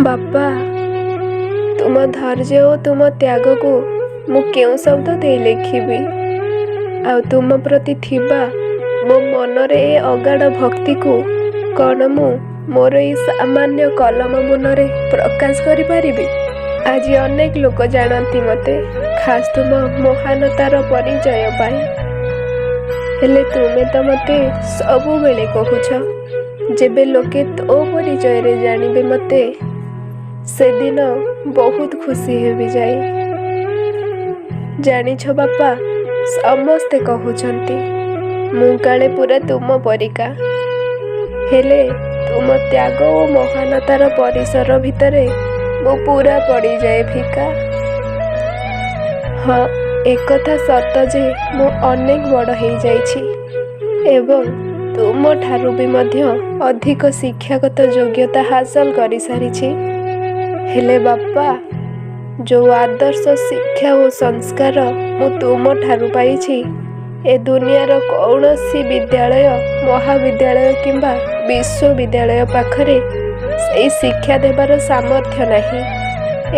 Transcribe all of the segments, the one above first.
ବାପା, ତୁମ ଧୈର୍ଯ୍ୟ ଓ ତୁମ ତ୍ୟାଗକୁ ମୁଁ କେଉଁ ଶବ୍ଦ ଦେଇ ଲେଖିବି? ଆଉ ତୁମ ପ୍ରତି ଥିବା ମୋ ମନରେ ଏ ଅଗାଢ଼ ଭକ୍ତିକୁ କ'ଣ ମୁଁ ମୋର ଏଇ ସାମାନ୍ୟ କଲମ ମୁନରେ ପ୍ରକାଶ କରିପାରିବି? ଆଜି ଅନେକ ଲୋକ ଜାଣନ୍ତି ମୋତେ, ଖାସ୍ ତୁମ ମହାନତାର ପରିଚୟ ପାଇଁ। ହେଲେ ତୁମେ ତ ମୋତେ ସବୁବେଳେ କହୁଛ, ଯେବେ ଲୋକେ ତୋ ପରିଚୟରେ ଜାଣିବେ ମୋତେ, ସେଦିନ ବହୁତ ଖୁସି ହେବି ଯାଇ। ଜାଣିଛ ବାପା, ସମସ୍ତେ କହୁଛନ୍ତି ମୁଁ କାଳେ ପୁରା ତୁମ ପରିକା। ହେଲେ ତୁମ ତ୍ୟାଗ ଓ ମହାନତାର ପରିସର ଭିତରେ ମୁଁ ପୁରା ପଡ଼ିଯାଏ ଫିକା। ହଁ, ଏକଥା ସତ ଯେ ମୁଁ ଅନେକ ବଡ଼ ହେଇଯାଇଛି ଏବଂ ତୁମଠାରୁ ବି ମଧ୍ୟ ଅଧିକ ଶିକ୍ଷାଗତ ଯୋଗ୍ୟତା ହାସଲ କରିସାରିଛି। ହେଲେ ବାପା, ଯେଉଁ ଆଦର୍ଶ ଶିକ୍ଷା ଓ ସଂସ୍କାର ମୁଁ ତୁମଠାରୁ ପାଇଛି, ଏ ଦୁନିଆର କୌଣସି ବିଦ୍ୟାଳୟ, ମହାବିଦ୍ୟାଳୟ କିମ୍ବା ବିଶ୍ୱବିଦ୍ୟାଳୟ ପାଖରେ ସେଇ ଶିକ୍ଷା ଦେବାର ସାମର୍ଥ୍ୟ ନାହିଁ।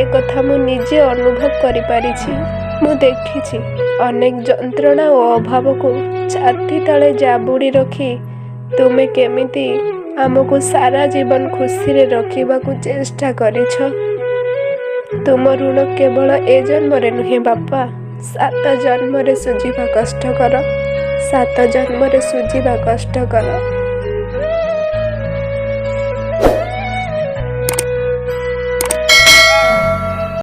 ଏକଥା ମୁଁ ନିଜେ ଅନୁଭବ କରିପାରିଛି। ମୁଁ ଦେଖିଛି ଅନେକ ଯନ୍ତ୍ରଣା ଓ ଅଭାବକୁ ଛାତି ତଳେ ଜାବୁଡ଼ି ରଖି ତୁମେ କେମିତି ଆମକୁ ସାରା ଜୀବନ ଖୁସିରେ ରଖିବାକୁ ଚେଷ୍ଟା କରିଛ। ତୁମ ଋଣ କେବଳ ଏ ଜନ୍ମରେ ନୁହେଁ ବାପା, 7 ଜନ୍ମରେ ସୁଝିବା କଷ୍ଟକର। 7 ଜନ୍ମରେ ସୁଝିବା କଷ୍ଟକର।